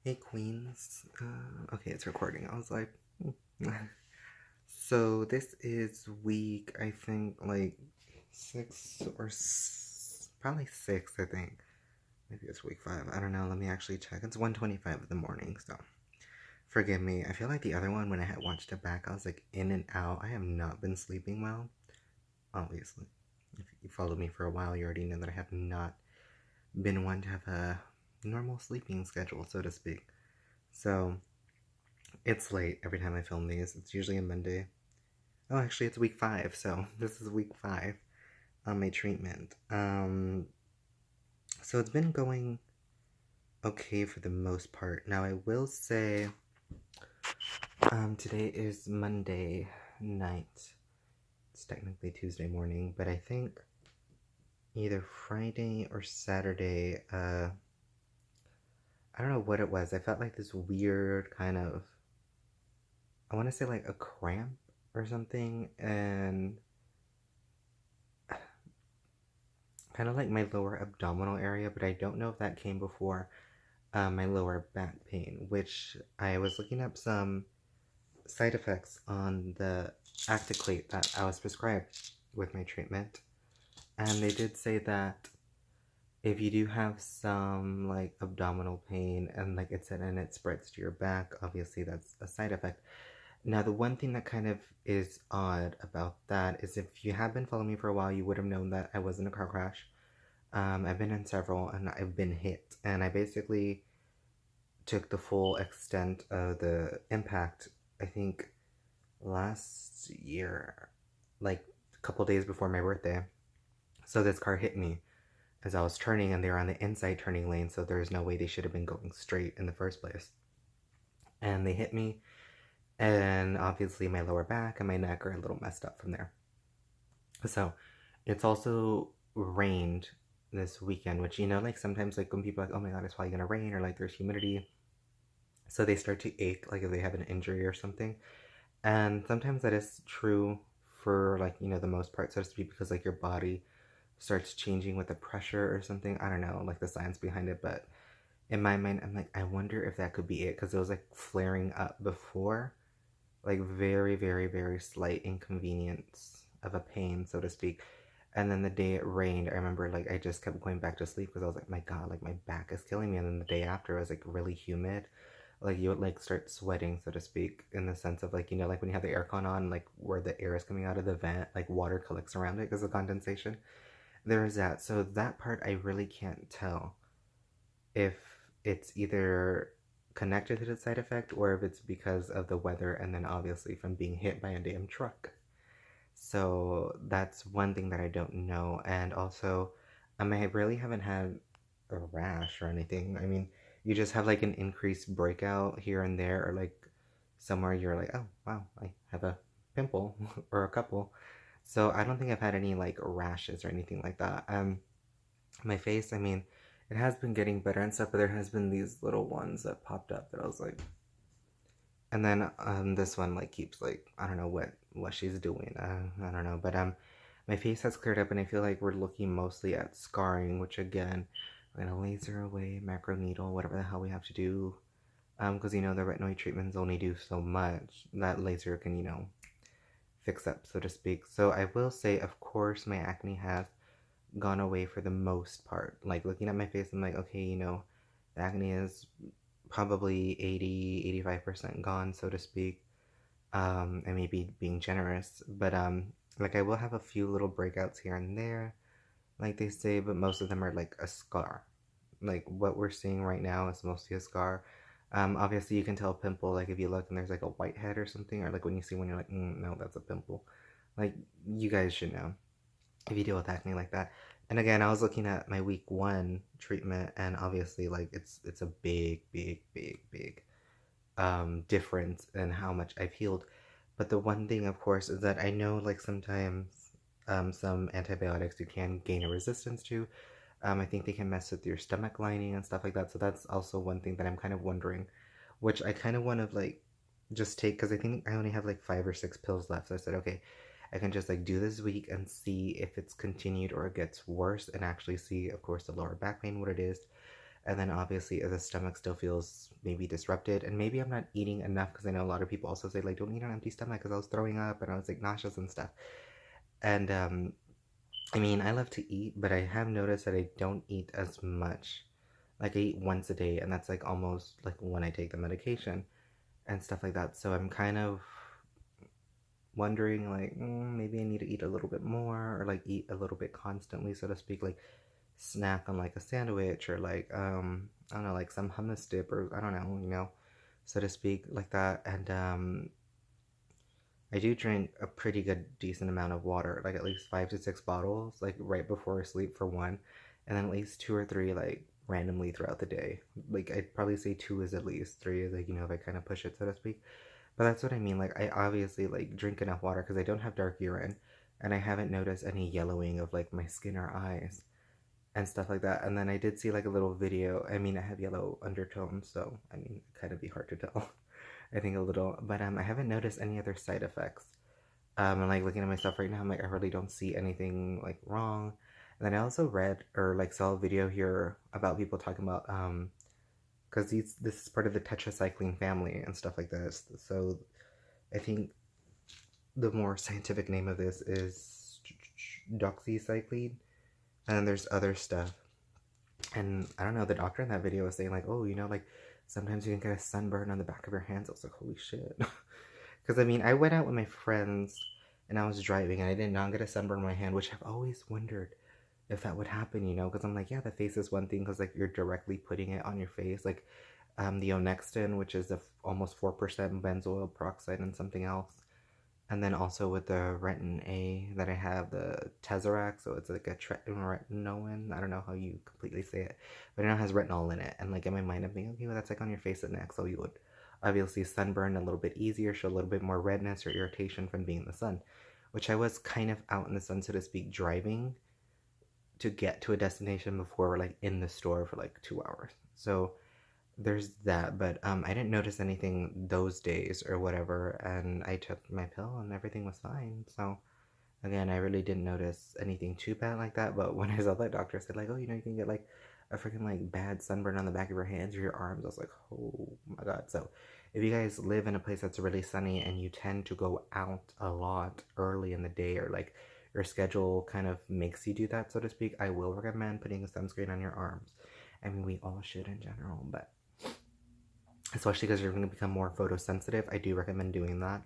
Hey Queens. Okay, it's recording. I was like, so this is week, I think, like probably six, I think. Maybe it's week five. I don't know. Let me actually check. It's 1:25 in the morning, so forgive me. I feel like the other one, when I had watched it back, I was like in and out. I have not been sleeping well, obviously. If you followed me for a while, you already know that I have not been one to have a normal sleeping schedule, so to speak. So it's late every time I film these. It's usually a Monday. Oh, actually, it's week five, so this is week five on my treatment. So it's been going okay for the most part. Now, I will say, today is Monday night. It's technically Tuesday morning, but I think either Friday or Saturday, I don't know what it was. I felt like this weird kind of, I want to say like a cramp or something, and kind of like my lower abdominal area, but I don't know if that came before my lower back pain, which I was looking up some side effects on the Acticlate that I was prescribed with my treatment, and they did say that if you do have some like abdominal pain and like it said and it spreads to your back, obviously that's a side effect. Now, the one thing that kind of is odd about that is if you have been following me for a while, you would have known that I was in a car crash. I've been in several and I've been hit, and I basically took the full extent of the impact, I think, last year, like a couple days before my birthday. So this car hit me as I was turning, and they were on the inside turning lane, so there's no way they should have been going straight in the first place. And they hit me, and obviously my lower back and my neck are a little messed up from there. So it's also rained this weekend, which, like sometimes like when people are like, oh my god, it's probably gonna rain, or like there's humidity, so they start to ache like if they have an injury or something. And sometimes that is true for like, the most part, so to speak, because like your body starts changing with the pressure or something. I don't know like the science behind it, but in my mind I'm like, I wonder if that could be it, because it was like flaring up before, like very, very, very slight inconvenience of a pain, so to speak. And then the day it rained, I remember like I just kept going back to sleep because I was like, my god, like my back is killing me. And then the day after, it was like really humid. Like you would like start sweating, so to speak, in the sense of like, like when you have the aircon on, like where the air is coming out of the vent, like water collects around it because of condensation. There is that. So that part I really can't tell if it's either connected to the side effect or if it's because of the weather, and then obviously from being hit by a damn truck. So that's one thing that I don't know. And also, I really haven't had a rash or anything. I mean, you just have like an increased breakout here and there, or like somewhere you're like, oh wow, I have a pimple or a couple. So I don't think I've had any like rashes or anything like that. My face, I mean, it has been getting better and stuff, but there has been these little ones that popped up that I was like, and then this one like keeps like, I don't know what she's doing. I don't know, but my face has cleared up, and I feel like we're looking mostly at scarring, which again, we're gonna laser away, macro needle, whatever the hell we have to do, because the retinoid treatments only do so much. That laser can fix up, so to speak. So I will say, of course, my acne has gone away for the most part. Like looking at my face, I'm like, okay, the acne is probably 80-85% gone, so to speak. And maybe being generous, but like I will have a few little breakouts here and there, like they say, but most of them are like a scar. Like what we're seeing right now is mostly a scar. Obviously you can tell a pimple, like if you look and there's like a whitehead or something, or like when you see one, you're like, no, that's a pimple. Like you guys should know if you deal with acne like that. And again, I was looking at my week one treatment, and obviously like it's a big, big, big, big difference in how much I've healed. But the one thing, of course, is that I know like sometimes some antibiotics you can gain a resistance to. I think they can mess with your stomach lining and stuff like that. So that's also one thing that I'm kind of wondering, which I kind of want to like just take, because I think I only have like 5 or 6 pills left. So I said, okay, I can just like do this week and see if it's continued or it gets worse, and actually see, of course, the lower back pain, what it is. And then obviously the stomach still feels maybe disrupted, and maybe I'm not eating enough, because I know a lot of people also say like don't eat on an empty stomach, because I was throwing up and I was like nauseous and stuff. And I mean, I love to eat, but I have noticed that I don't eat as much. Like I eat once a day, and that's like almost like when I take the medication and stuff like that. So I'm kind of wondering like maybe I need to eat a little bit more, or like eat a little bit constantly, so to speak, like snack on like a sandwich, or like I don't know, like some hummus dip, or I don't know, so to speak, like that. And I do drink a pretty good decent amount of water, like at least 5 to 6 bottles, like right before I sleep for one, and then at least 2 or 3 like randomly throughout the day. Like I'd probably say 2 is at least, 3 is like, if I kind of push it, so to speak. But that's what I mean. Like I obviously like drink enough water because I don't have dark urine, and I haven't noticed any yellowing of like my skin or eyes and stuff like that. And then I did see like a little video. I mean, I have yellow undertones, so I mean, it kind of be hard to tell. I think a little, but I haven't noticed any other side effects. And like looking at myself right now, I'm like I really don't see anything like wrong. And then I also read or like saw a video here about people talking about because this is part of the tetracycline family and stuff like this. So I think the more scientific name of this is doxycycline, and then there's other stuff. And I don't know, the doctor in that video was saying like, oh, like sometimes you can get a sunburn on the back of your hands. I was like, holy shit. Because I mean, I went out with my friends and I was driving and I did not get a sunburn on my hand, which I've always wondered if that would happen, because I'm like, yeah, the face is one thing because like you're directly putting it on your face, like the Onextin, which is almost 4% benzoyl peroxide and something else. And then also with the Retin A that I have, the Tesseract, so it's like a retinoin. I don't know how you completely say it, but it now has retinol in it. And like in my mind, I'm thinking, okay, well that's like on your face and neck, so you would obviously sunburn a little bit easier, show a little bit more redness or irritation from being in the sun, which I was kind of out in the sun, so to speak, driving to get to a destination before we're like in the store for like 2 hours. So there's that, but I didn't notice anything those days or whatever, and I took my pill and everything was fine. So again, I really didn't notice anything too bad like that. But when I saw that doctor said like, oh, you can get like a freaking like bad sunburn on the back of your hands or your arms, I was like, oh my god. So if you guys live in a place that's really sunny and you tend to go out a lot early in the day, or like your schedule kind of makes you do that, so to speak, I will recommend putting a sunscreen on your arms. I mean, we all should in general, but especially because you're going to become more photosensitive, I do recommend doing that.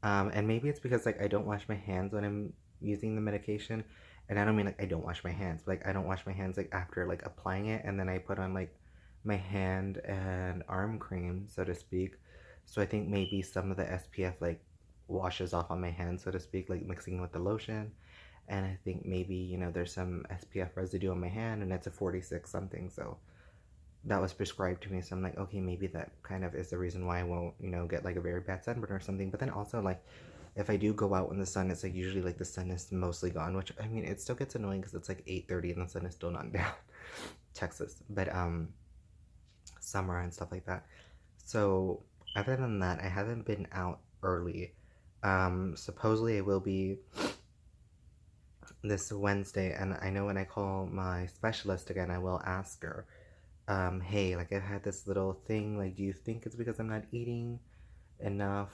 And maybe it's because like I don't wash my hands when I'm using the medication, and I don't mean like I don't wash my hands, but like I don't wash my hands like after like applying it, and then I put on like my hand and arm cream, so to speak. So I think maybe some of the SPF like washes off on my hands, so to speak, like mixing with the lotion. And I think maybe there's some SPF residue on my hand, and it's a 46 something, so that was prescribed to me. So I'm like, okay, maybe that kind of is the reason why I won't, get like a very bad sunburn or something. But then also like, if I do go out in the sun, it's like usually like the sun is mostly gone, which I mean, it still gets annoying because it's like 8:30 and the sun is still not down. Texas, but summer and stuff like that. So other than that, I haven't been out early. Supposedly I will be this Wednesday, and I know when I call my specialist again, I will ask her, hey, like I've had this little thing, like do you think it's because I'm not eating enough,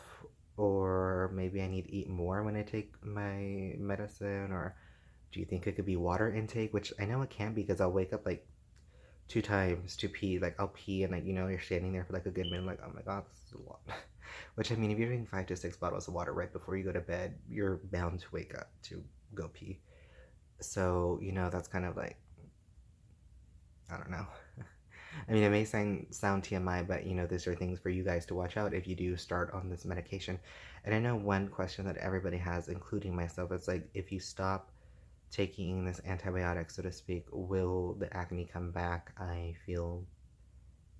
or maybe I need to eat more when I take my medicine, or do you think it could be water intake, which I know it can be because I'll wake up like 2 times to pee, like I'll pee and like you're standing there for like a good minute like, oh my god, this is a lot. Which I mean, if you're drinking 5 to 6 bottles of water right before you go to bed, you're bound to wake up to go pee. So that's kind of like, I don't know. I mean, it may sound TMI, but these are things for you guys to watch out if you do start on this medication. And I know one question that everybody has, including myself, is like, if you stop taking this antibiotic, so to speak, will the acne come back? I feel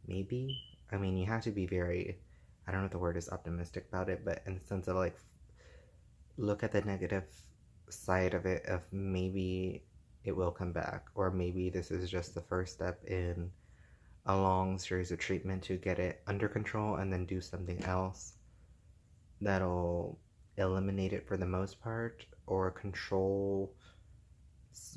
maybe. I mean, you have to be very, I don't know if the word is optimistic about it, but in the sense of like, look at the negative side of it, of maybe it will come back, or maybe this is just the first step in a long series of treatment to get it under control, and then do something else that'll eliminate it for the most part, or control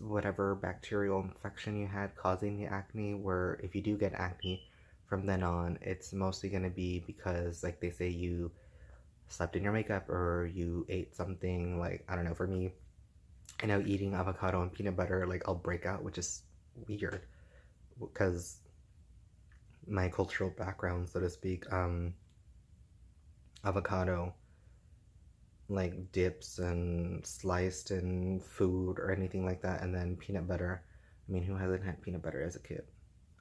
whatever bacterial infection you had causing the acne, where if you do get acne from then on, it's mostly going to be because, like they say, you slept in your makeup or you ate something, like, I don't know, for me, I know eating avocado and peanut butter, like, I'll break out, which is weird because my cultural background, so to speak, avocado, like, dips and sliced in food or anything like that, and then peanut butter. I mean, who hasn't had peanut butter as a kid?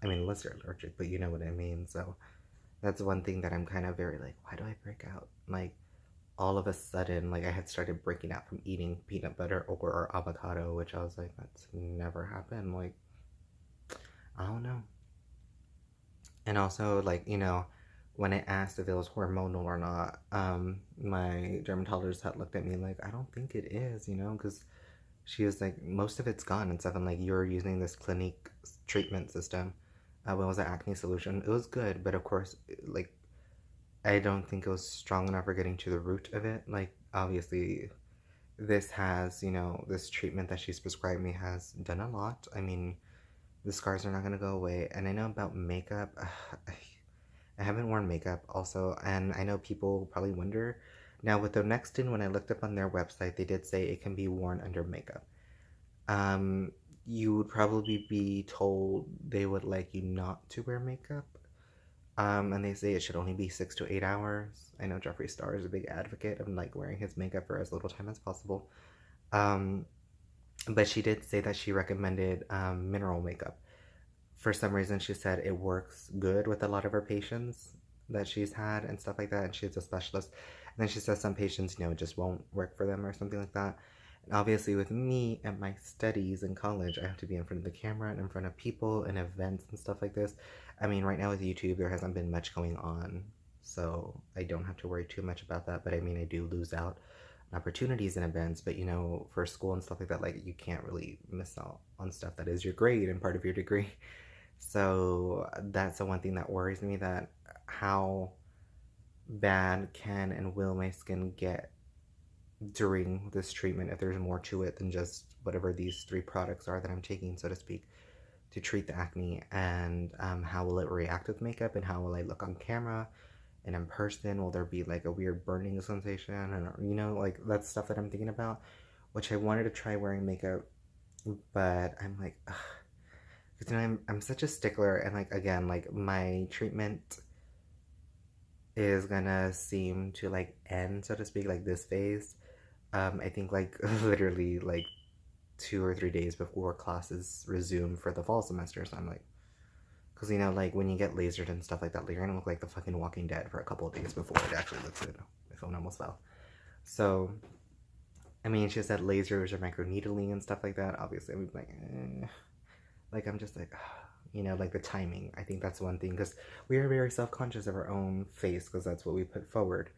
I mean, unless you're allergic, but you know what I mean. So that's one thing that I'm kind of very like, why do I break out? Like, all of a sudden, like, I had started breaking out from eating peanut butter or avocado, which I was like, that's never happened. Like, I don't know. And also, like, you know, when I asked if it was hormonal or not, my dermatologist had looked at me like, I don't think it is, you know, because she was like, most of it's gone and stuff. And like, you're using this Clinique treatment system. What was the acne solution? It was good, but of course, like, I don't think it was strong enough for getting to the root of it. Like, obviously, this has, you know, this treatment that she's prescribed me has done a lot. I mean, the scars are not going to go away. And I know about makeup. I haven't worn makeup also, and I know people probably wonder. Now, with the Nextin, when I looked up on their website, they did say it can be worn under makeup. You would probably be told they would like you not to wear makeup. And they say it should only be 6 to 8 hours. I know Jeffree Star is a big advocate of like wearing his makeup for as little time as possible. But she did say that she recommended mineral makeup. For some reason, she said it works good with a lot of her patients that she's had and stuff like that, and she's a specialist. And then she says some patients, you know, just won't work for them or something like that. And obviously, with me and my studies in college, I have to be in front of the camera and in front of people and events and stuff like this. I mean, right now with YouTube, there hasn't been much going on, so I don't have to worry too much about that. But I mean, I do lose out on opportunities and events, but you know, for school and stuff like that, like, you can't really miss out on stuff that is your grade and part of your degree. So that's the one thing that worries me, that how bad can and will my skin get during this treatment if there's more to it than just whatever these 3 products are that I'm taking, so to speak, to treat the acne. And how will it react with makeup, and how will I look on camera and in person? Will there be like a weird burning sensation? And you know, like, that's stuff that I'm thinking about, which I wanted to try wearing makeup, but I'm like, ugh. Because, you know, I'm such a stickler, and like, again, like, my treatment is gonna seem to like end, so to speak, like this phase. I think like literally like 2 or 3 days before classes resume for the fall semester. So I'm like, because you know, like, when you get lasered and stuff like that, you're gonna look like the fucking Walking Dead for a couple of days before it actually looks good. My phone almost fell. So, I mean, she said lasers or microneedling and stuff like that. Obviously, I'm like, like, I'm just like, you know, like the timing. I think that's one thing, because we are very self-conscious of our own face, because that's what we put forward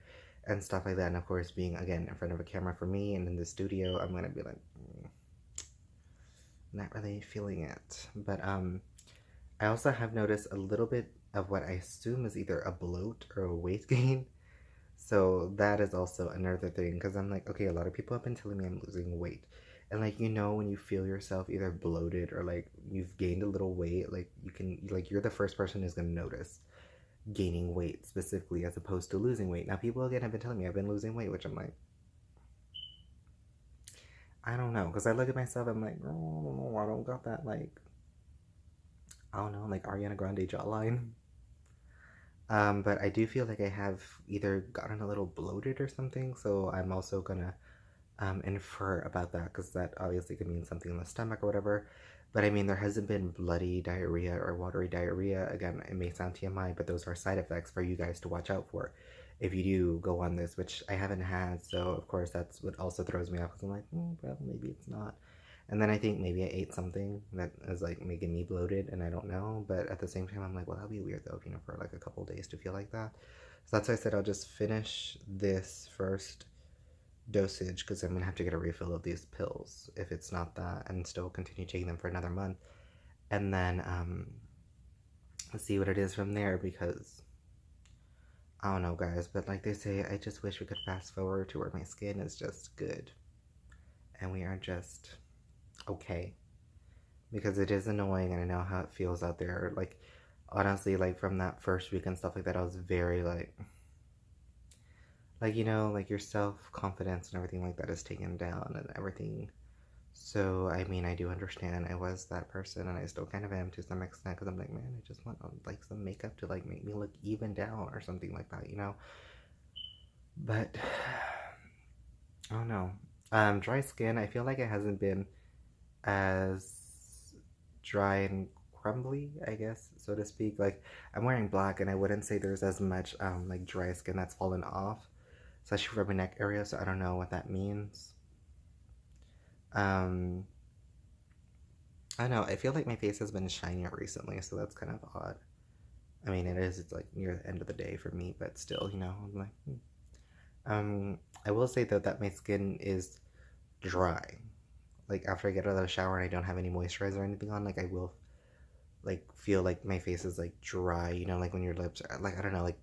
and stuff like that. And of course, being again in front of a camera for me and in the studio, I'm gonna be like, not really feeling it. But I also have noticed a little bit of what I assume is either a bloat or a weight gain. So that is also another thing, because I'm like, okay, a lot of people have been telling me I'm losing weight. And like, you know, when you feel yourself either bloated or like you've gained a little weight, like, you can, like, you're the first person who's gonna notice gaining weight specifically, as opposed to losing weight. Now, people again have been telling me I've been losing weight, which I'm like, I don't know, because I look at myself, I'm like, oh, I don't got that, like, I don't know, like Ariana Grande jawline. But I do feel like I have either gotten a little bloated or something, so I'm also gonna infer about that, because that obviously could mean something in the stomach or whatever. But I mean, there hasn't been bloody diarrhea or watery diarrhea. Again, it may sound TMI, but those are side effects for you guys to watch out for if you do go on this, which I haven't had. So of course, that's what also throws me off, because I'm like, well, maybe it's not. And then I think maybe I ate something that is like making me bloated, and I don't know. But at the same time, I'm like, well, that'd be weird though, you know, for like a couple days to feel like that. So that's why I said I'll just finish this first dosage, because I'm gonna have to get a refill of these pills if it's not that, and still continue taking them for another month, and then let's see what it is from there, because I don't know, guys. But like they say, I just wish we could fast forward to where my skin is just good, and we are just okay. Because it is annoying and I know how it feels out there. Like, honestly, like from that first week and stuff like that, I was very like, you know, like your self-confidence and everything like that is taken down and everything. So, I mean, I do understand I was that person and I still kind of am to some extent because I'm like, man, I just want like some makeup to like make me look even down or something like that, you know? But, I don't know. Dry skin, I feel like it hasn't been as dry and crumbly, I guess, so to speak. Like, I'm wearing black and I wouldn't say there's as much like dry skin that's fallen off, especially from my neck area, so I don't know what that means. um I don't know, I feel like my face has been shinier recently, so that's kind of odd. I mean, it's like near the end of the day for me, but still, you know, I'm like, I will say though that my skin is dry. Like after I get out of the shower and I don't have any moisturizer or anything on, like I will like feel like my face is like dry, you know, like when your lips are like, I don't know, like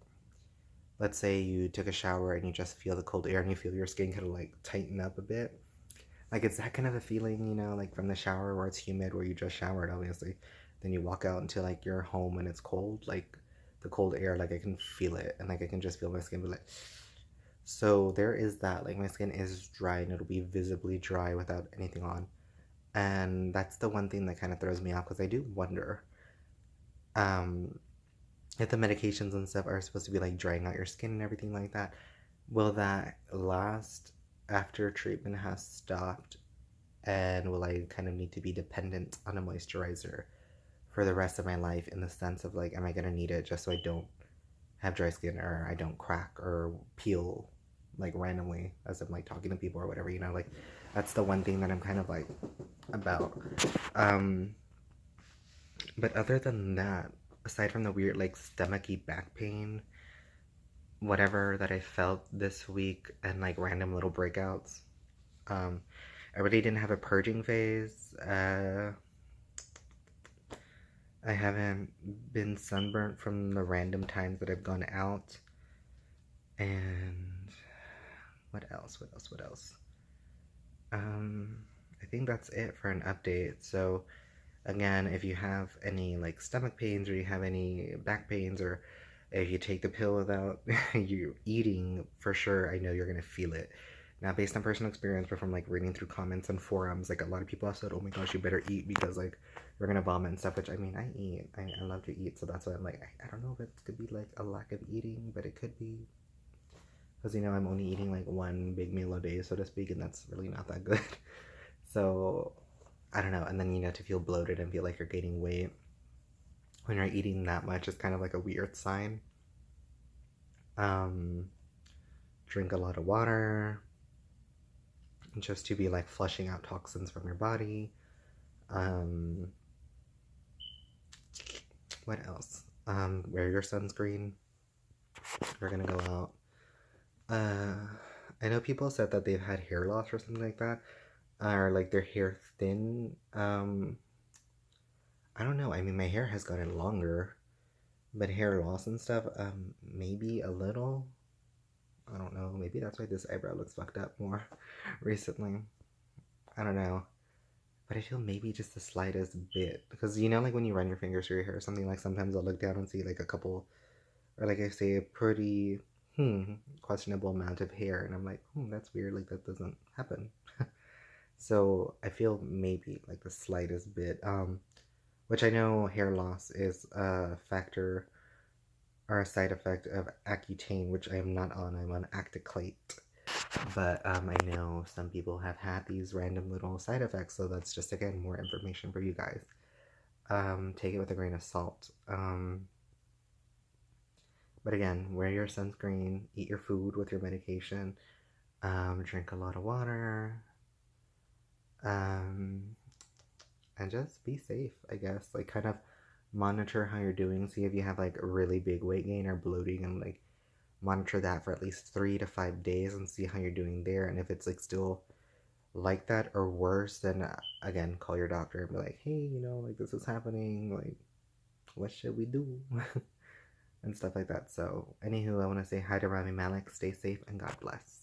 let's say you took a shower and you just feel the cold air and you feel your skin kind of like tighten up a bit. Like it's that kind of a feeling, you know, like from the shower where it's humid, where you just showered, obviously. Then you walk out into like your home and it's cold, like the cold air, like I can feel it and like I can just feel my skin be like. So there is that, like my skin is dry and it'll be visibly dry without anything on. And that's the one thing that kind of throws me off because I do wonder um, if the medications and stuff are supposed to be like drying out your skin and everything like that. Will that last after treatment has stopped? And will I kind of need to be dependent on a moisturizer for the rest of my life in the sense of like, am I going to need it just so I don't have dry skin or I don't crack or peel like randomly as I'm like talking to people or whatever, you know, like that's the one thing that I'm kind of like about. Um, but other than that, aside from the weird like stomachy back pain, whatever that I felt this week and like random little breakouts, um, I really didn't have a purging phase. I haven't been sunburnt from the random times that I've gone out. And what else? What else? What else? I think that's it for an update. So again, if you have any like stomach pains or you have any back pains or if you take the pill without you eating, for sure, I know you're gonna feel it. Now, based on personal experience, but from like reading through comments and forums, like a lot of people have said, "Oh my gosh, you better eat because like you're gonna vomit and stuff." Which I mean, I eat. I love to eat, so that's why I'm like, I don't know if it could be like a lack of eating, but it could be because you know I'm only eating like one big meal a day, so to speak, and that's really not that good. So I don't know. And then you know to feel bloated and feel like you're gaining weight when you're eating that much is kind of like a weird sign. Um, Drink a lot of water just to be like flushing out toxins from your body. Um, what else? Wear your sunscreen. You're gonna go out. I know people said that they've had hair loss or something like that, or like their hair thin. I don't know. I mean, my hair has gotten longer, but hair loss and stuff, maybe a little. I don't know. Maybe that's why this eyebrow looks fucked up more recently. I don't know. But I feel maybe just the slightest bit. Because you know, like when you run your fingers through your hair or something, like sometimes I'll look down and see like a couple, or like I say, a pretty, questionable amount of hair. And I'm like, that's weird. Like that doesn't happen. So I feel maybe like the slightest bit. Which I know hair loss is a factor or a side effect of Accutane, which I am not on. I'm on Acticlate. But I know some people have had these random little side effects, so that's just again more information for you guys. Take it with a grain of salt. But again, wear your sunscreen, eat your food with your medication, drink a lot of water, and just be safe, I guess. Like, kind of monitor how you're doing, see if you have like a really big weight gain or bloating, and like monitor that for at least 3 to 5 days and see how you're doing there. And if it's like still like that or worse, then again, call your doctor and be like, hey, you know, like this is happening. Like, what should we do? And stuff like that. So, anywho, I want to say hi to Rami Malik. Stay safe and God bless.